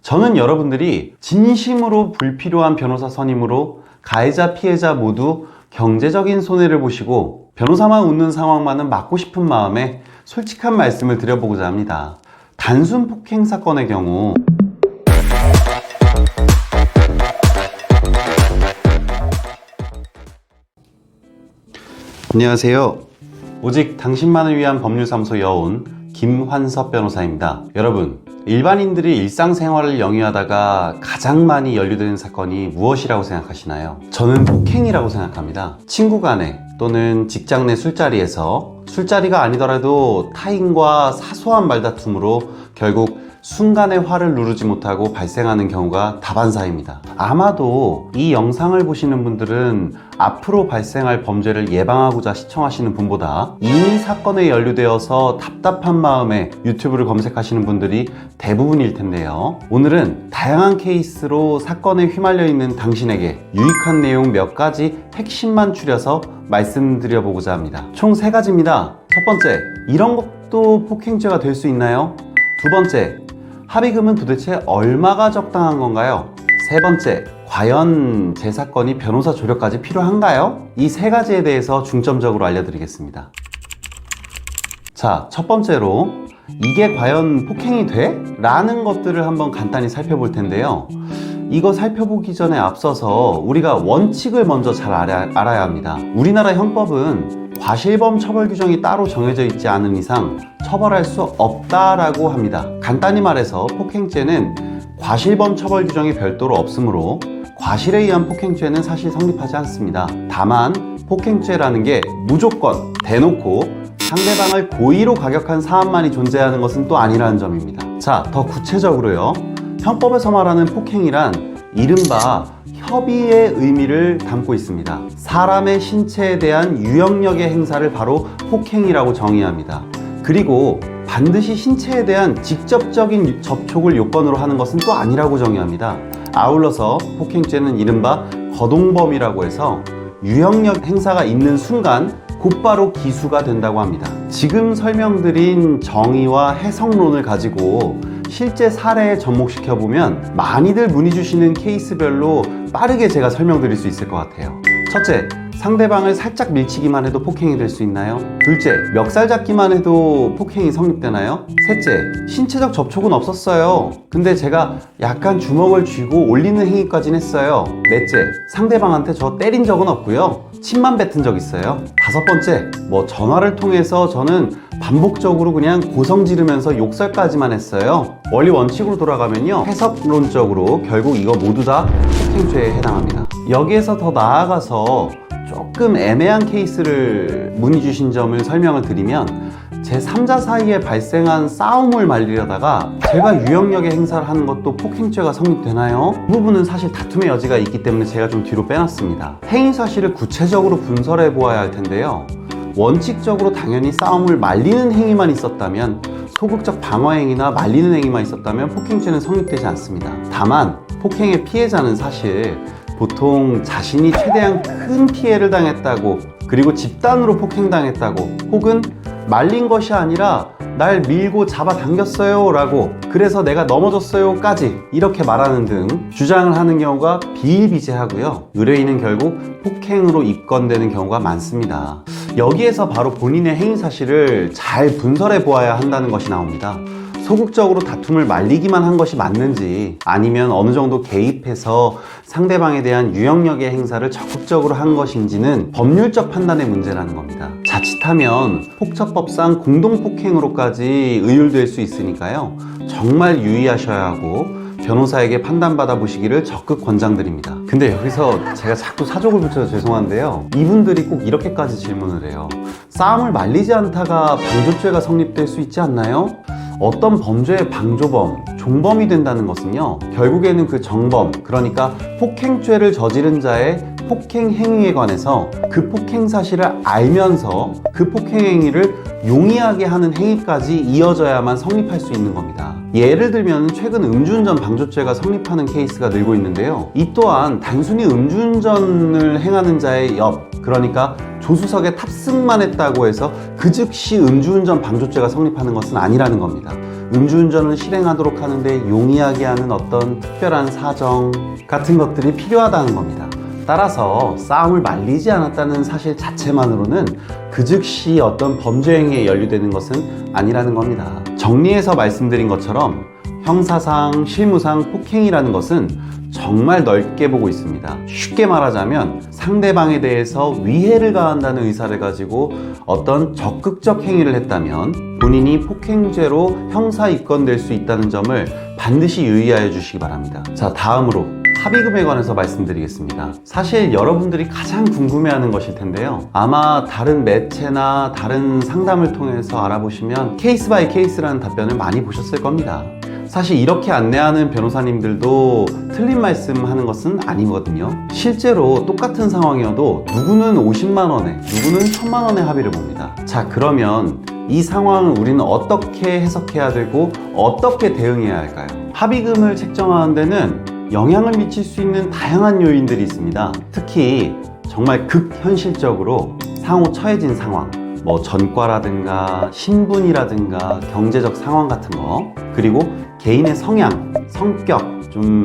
저는 여러분들이 진심으로 불필요한 변호사 선임으로 가해자, 피해자 모두 경제적인 손해를 보시고 변호사만 웃는 상황만은 막고 싶은 마음에 솔직한 말씀을 드려보고자 합니다. 단순 폭행 사건의 경우 안녕하세요. 오직 당신만을 위한 법률사무소 여운 김환섭 변호사입니다. 여러분, 일반인들이 일상생활을 영위하다가 가장 많이 연루되는 사건이 무엇이라고 생각하시나요? 저는 폭행이라고 생각합니다. 친구 간에 또는 직장 내 술자리에서 술자리가 아니더라도 타인과 사소한 말다툼으로 결국 순간의 화를 누르지 못하고 발생하는 경우가 다반사입니다. 아마도 이 영상을 보시는 분들은 앞으로 발생할 범죄를 예방하고자 시청하시는 분보다 이미 사건에 연루되어서 답답한 마음에 유튜브를 검색하시는 분들이 대부분일 텐데요. 오늘은 다양한 케이스로 사건에 휘말려 있는 당신에게 유익한 내용 몇 가지 핵심만 추려서 말씀드려보고자 합니다. 총 3가지입니다. 첫 번째, 이런 것도 폭행죄가 될 수 있나요? 두 번째, 합의금은 도대체 얼마가 적당한 건가요? 세 번째, 과연 제 사건이 변호사 조력까지 필요한가요? 이 3가지에 대해서 중점적으로 알려드리겠습니다. 자, 첫 번째로 이게 과연 폭행이 돼? 라는 것들을 한번 간단히 살펴볼 텐데요. 이거 살펴보기 전에 앞서서 우리가 원칙을 먼저 잘 알아야 합니다. 우리나라 형법은 과실범 처벌 규정이 따로 정해져 있지 않은 이상 처벌할 수 없다라고 합니다. 간단히 말해서 폭행죄는 과실범 처벌 규정이 별도로 없으므로 과실에 의한 폭행죄는 사실 성립하지 않습니다. 다만 폭행죄라는 게 무조건 대놓고 상대방을 고의로 가격한 사안만이 존재하는 것은 또 아니라는 점입니다. 자, 더 구체적으로요. 형법에서 말하는 폭행이란 이른바 협의의 의미를 담고 있습니다. 사람의 신체에 대한 유형력의 행사를 바로 폭행이라고 정의합니다. 그리고 반드시 신체에 대한 직접적인 접촉을 요건으로 하는 것은 또 아니라고 정의합니다. 아울러서 폭행죄는 이른바 거동범이라고 해서 유형력 행사가 있는 순간 곧바로 기수가 된다고 합니다. 지금 설명드린 정의와 해석론을 가지고 실제 사례에 접목시켜보면 많이들 문의 주시는 케이스별로 빠르게 제가 설명드릴 수 있을 것 같아요. 첫째, 상대방을 살짝 밀치기만 해도 폭행이 될 수 있나요? 둘째, 멱살 잡기만 해도 폭행이 성립되나요? 셋째, 신체적 접촉은 없었어요. 근데 제가 약간 주먹을 쥐고 올리는 행위까지는 했어요. 넷째, 상대방한테 저 때린 적은 없고요. 침만 뱉은 적 있어요. 다섯 번째, 전화를 통해서 저는 반복적으로 그냥 고성 지르면서 욕설까지만 했어요. 원리 원칙으로 돌아가면요, 해석론적으로 결국 이거 모두 다 폭행죄에 해당합니다. 여기에서 더 나아가서 조금 애매한 케이스를 문의 주신 점을 설명을 드리면, 제3자 사이에 발생한 싸움을 말리려다가 제가 유형력의 행사를 하는 것도 폭행죄가 성립되나요? 이 부분은 사실 다툼의 여지가 있기 때문에 제가 좀 뒤로 빼놨습니다. 행위 사실을 구체적으로 분석해 보아야 할 텐데요. 원칙적으로 당연히 싸움을 말리는 행위만 있었다면, 소극적 방어 행위나 말리는 행위만 있었다면 폭행죄는 성립되지 않습니다. 다만 폭행의 피해자는 사실 보통 자신이 최대한 큰 피해를 당했다고, 그리고 집단으로 폭행당했다고, 혹은 말린 것이 아니라 날 밀고 잡아당겼어요 라고, 그래서 내가 넘어졌어요 까지 이렇게 말하는 등 주장을 하는 경우가 비일비재하고요. 의뢰인은 결국 폭행으로 입건되는 경우가 많습니다. 여기에서 바로 본인의 행위 사실을 잘 분석해 보아야 한다는 것이 나옵니다. 소극적으로 다툼을 말리기만 한 것이 맞는지, 아니면 어느 정도 개입해서 상대방에 대한 유형력의 행사를 적극적으로 한 것인지는 법률적 판단의 문제라는 겁니다. 자칫하면 폭처법상 공동폭행으로까지 의율될 수 있으니까요, 정말 유의하셔야 하고 변호사에게 판단받아 보시기를 적극 권장드립니다. 근데 여기서 제가 자꾸 사족을 붙여서 죄송한데요, 이분들이 꼭 이렇게까지 질문을 해요. 싸움을 말리지 않다가 방조죄가 성립될 수 있지 않나요? 어떤 범죄의 방조범, 종범이 된다는 것은요, 결국에는 그 정범, 그러니까 폭행죄를 저지른 자의 폭행 행위에 관해서 그 폭행 사실을 알면서 그 폭행 행위를 용이하게 하는 행위까지 이어져야만 성립할 수 있는 겁니다. 예를 들면 최근 음주운전 방조죄가 성립하는 케이스가 늘고 있는데요, 이 또한 단순히 음주운전을 행하는 자의 옆, 그러니까 조수석에 탑승만 했다고 해서 그 즉시 음주운전 방조죄가 성립하는 것은 아니라는 겁니다. 음주운전을 실행하도록 하는데 용이하게 하는 어떤 특별한 사정 같은 것들이 필요하다는 겁니다. 따라서 싸움을 말리지 않았다는 사실 자체만으로는 그 즉시 어떤 범죄 행위에 연루되는 것은 아니라는 겁니다. 정리해서 말씀드린 것처럼 형사상, 실무상 폭행이라는 것은 정말 넓게 보고 있습니다. 쉽게 말하자면 상대방에 대해서 위해를 가한다는 의사를 가지고 어떤 적극적 행위를 했다면 본인이 폭행죄로 형사 입건될 수 있다는 점을 반드시 유의하여 주시기 바랍니다. 자, 다음으로 합의금에 관해서 말씀드리겠습니다. 사실 여러분들이 가장 궁금해하는 것일 텐데요. 아마 다른 매체나 다른 상담을 통해서 알아보시면 케이스 바이 케이스라는 답변을 많이 보셨을 겁니다. 사실 이렇게 안내하는 변호사님들도 틀린 말씀하는 것은 아니거든요. 실제로 똑같은 상황이어도 누구는 50만 원에 누구는 1000만 원의 합의를 봅니다. 자, 그러면 이 상황을 우리는 어떻게 해석해야 되고 어떻게 대응해야 할까요? 합의금을 책정하는 데는 영향을 미칠 수 있는 다양한 요인들이 있습니다. 특히 정말 극현실적으로 상호 처해진 상황, 뭐 전과라든가 신분이라든가 경제적 상황 같은 거, 그리고 개인의 성향, 성격, 좀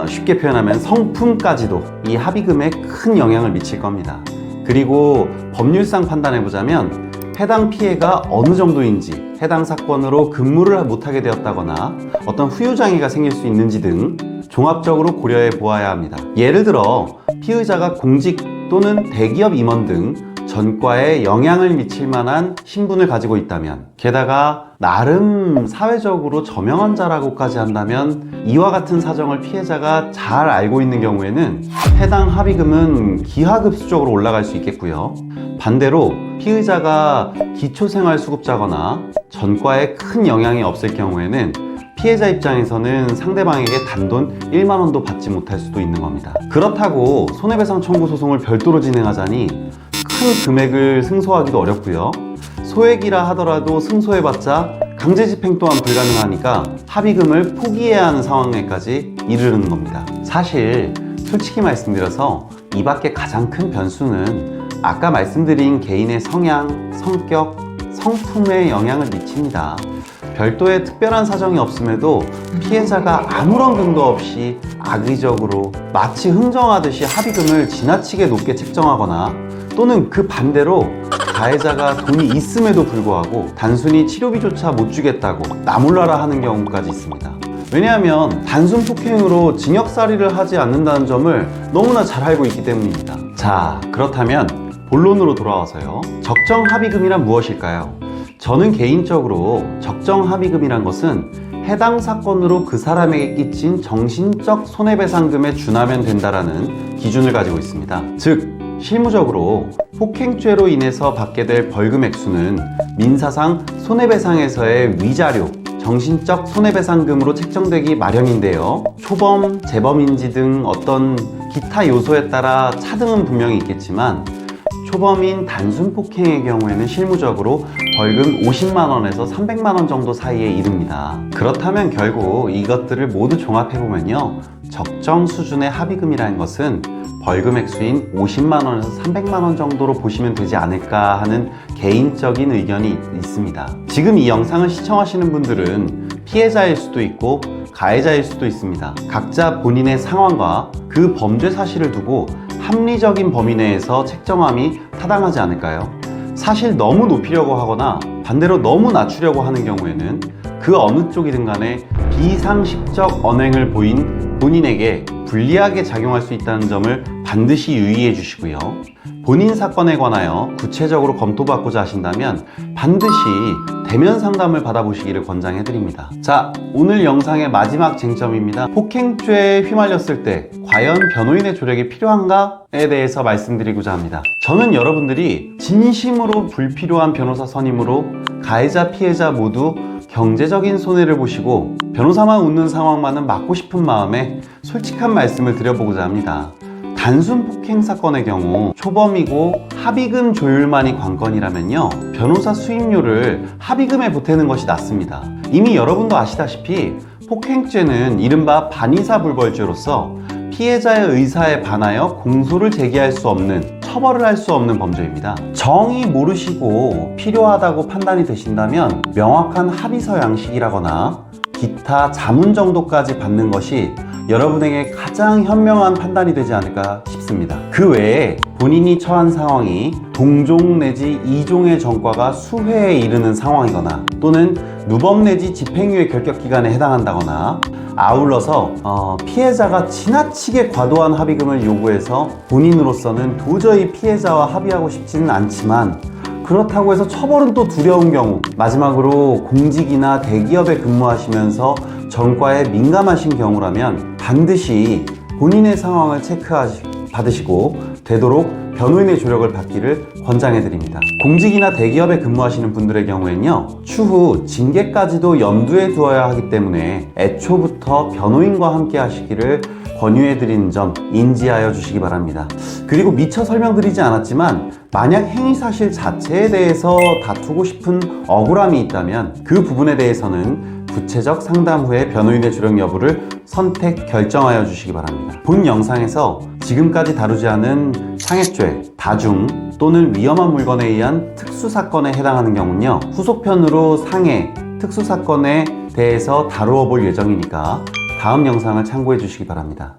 쉽게 표현하면 성품까지도 이 합의금에 큰 영향을 미칠 겁니다. 그리고 법률상 판단해보자면 해당 피해가 어느 정도인지, 해당 사건으로 근무를 못하게 되었다거나 어떤 후유장애가 생길 수 있는지 등 종합적으로 고려해 보아야 합니다. 예를 들어 피의자가 공직 또는 대기업 임원 등 전과에 영향을 미칠 만한 신분을 가지고 있다면, 게다가 나름 사회적으로 저명한 자라고까지 한다면 이와 같은 사정을 피해자가 잘 알고 있는 경우에는 해당 합의금은 기하급수적으로 올라갈 수 있겠고요. 반대로 피의자가 기초생활수급자거나 전과에 큰 영향이 없을 경우에는 피해자 입장에서는 상대방에게 단돈 1만 원도 받지 못할 수도 있는 겁니다. 그렇다고 손해배상 청구 소송을 별도로 진행하자니 큰 금액을 승소하기도 어렵고요. 소액이라 하더라도 승소해봤자 강제집행 또한 불가능하니까 합의금을 포기해야 하는 상황에까지 이르는 겁니다. 사실 솔직히 말씀드려서 이 밖에 가장 큰 변수는 아까 말씀드린 개인의 성향, 성격, 성품에 영향을 미칩니다. 별도의 특별한 사정이 없음에도 피해자가 아무런 근거 없이 악의적으로 마치 흥정하듯이 합의금을 지나치게 높게 책정하거나, 또는 그 반대로 가해자가 돈이 있음에도 불구하고 단순히 치료비조차 못 주겠다고 나몰라라 하는 경우까지 있습니다. 왜냐하면 단순 폭행으로 징역살이를 하지 않는다는 점을 너무나 잘 알고 있기 때문입니다. 자, 그렇다면 본론으로 돌아와서요. 적정 합의금이란 무엇일까요? 저는 개인적으로 적정 합의금이란 것은 해당 사건으로 그 사람에게 끼친 정신적 손해배상금에 준하면 된다라는 기준을 가지고 있습니다. 즉, 실무적으로 폭행죄로 인해서 받게 될 벌금 액수는 민사상 손해배상에서의 위자료, 정신적 손해배상금으로 책정되기 마련인데요. 초범, 재범인지 등 어떤 기타 요소에 따라 차등은 분명히 있겠지만 초범인 단순 폭행의 경우에는 실무적으로 벌금 50만 원에서 300만 원 정도 사이에 이릅니다. 그렇다면 결국 이것들을 모두 종합해보면요, 적정 수준의 합의금이라는 것은 벌금 액수인 50만 원에서 300만 원 정도로 보시면 되지 않을까 하는 개인적인 의견이 있습니다. 지금 이 영상을 시청하시는 분들은 피해자일 수도 있고 가해자일 수도 있습니다. 각자 본인의 상황과 그 범죄 사실을 두고 합리적인 범위 내에서 책정함이 타당하지 않을까요? 사실 너무 높이려고 하거나 반대로 너무 낮추려고 하는 경우에는 그 어느 쪽이든 간에 비상식적 언행을 보인 본인에게 불리하게 작용할 수 있다는 점을 반드시 유의해 주시고요. 본인 사건에 관하여 구체적으로 검토받고자 하신다면 반드시 대면 상담을 받아보시기를 권장해 드립니다. 자, 오늘 영상의 마지막 쟁점입니다. 폭행죄에 휘말렸을 때 과연 변호인의 조력이 필요한가에 대해서 말씀드리고자 합니다. 저는 여러분들이 진심으로 불필요한 변호사 선임으로 가해자, 피해자 모두 경제적인 손해를 보시고 변호사만 웃는 상황만은 막고 싶은 마음에 솔직한 말씀을 드려보고자 합니다. 단순 폭행 사건의 경우 초범이고 합의금 조율만이 관건이라면요, 변호사 수임료를 합의금에 보태는 것이 낫습니다. 이미 여러분도 아시다시피 폭행죄는 이른바 반의사 불벌죄로서 피해자의 의사에 반하여 공소를 제기할 수 없는 처벌을 할 수 없는 범죄입니다. 정의 모르시고 필요하다고 판단이 되신다면 명확한 합의서 양식이라거나 기타 자문 정도까지 받는 것이 여러분에게 가장 현명한 판단이 되지 않을까 싶습니다. 그 외에 본인이 처한 상황이 동종 내지 이종의 전과가 수회에 이르는 상황이거나 또는 누범 내지 집행유예 결격기간에 해당한다거나 아울러서 피해자가 지나치게 과도한 합의금을 요구해서 본인으로서는 도저히 피해자와 합의하고 싶지는 않지만 그렇다고 해서 처벌은 또 두려운 경우, 마지막으로 공직이나 대기업에 근무하시면서 전과에 민감하신 경우라면 반드시 본인의 상황을 받으시고 되도록 변호인의 조력을 받기를 권장해 드립니다. 공직이나 대기업에 근무하시는 분들의 경우에는요, 추후 징계까지도 염두에 두어야 하기 때문에 애초부터 변호인과 함께 하시기를 권유해 드리는 점 인지하여 주시기 바랍니다. 그리고 미처 설명드리지 않았지만 만약 행위 사실 자체에 대해서 다투고 싶은 억울함이 있다면 그 부분에 대해서는 구체적 상담 후에 변호인의 조력 여부를 선택 결정하여 주시기 바랍니다. 본 영상에서 지금까지 다루지 않은 상해죄, 다중 또는 위험한 물건에 의한 특수사건에 해당하는 경우는요, 후속편으로 상해, 특수사건에 대해서 다루어 볼 예정이니까 다음 영상을 참고해 주시기 바랍니다.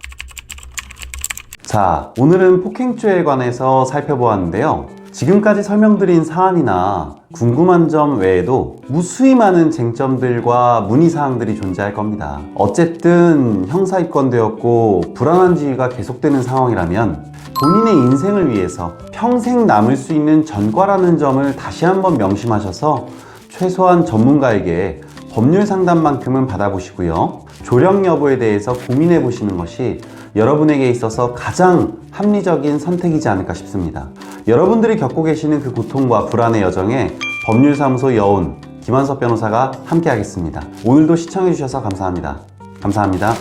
자, 오늘은 폭행죄에 관해서 살펴보았는데요. 지금까지 설명드린 사안이나 궁금한 점 외에도 무수히 많은 쟁점들과 문의사항들이 존재할 겁니다. 어쨌든 형사 입건되었고 불안한 지위가 계속되는 상황이라면 본인의 인생을 위해서 평생 남을 수 있는 전과라는 점을 다시 한번 명심하셔서 최소한 전문가에게 법률 상담만큼은 받아보시고요. 조력 여부에 대해서 고민해 보시는 것이 여러분에게 있어서 가장 합리적인 선택이지 않을까 싶습니다. 여러분들이 겪고 계시는 그 고통과 불안의 여정에 법률사무소 여운 김환섭 변호사가 함께 하겠습니다. 오늘도 시청해 주셔서 감사합니다. 감사합니다.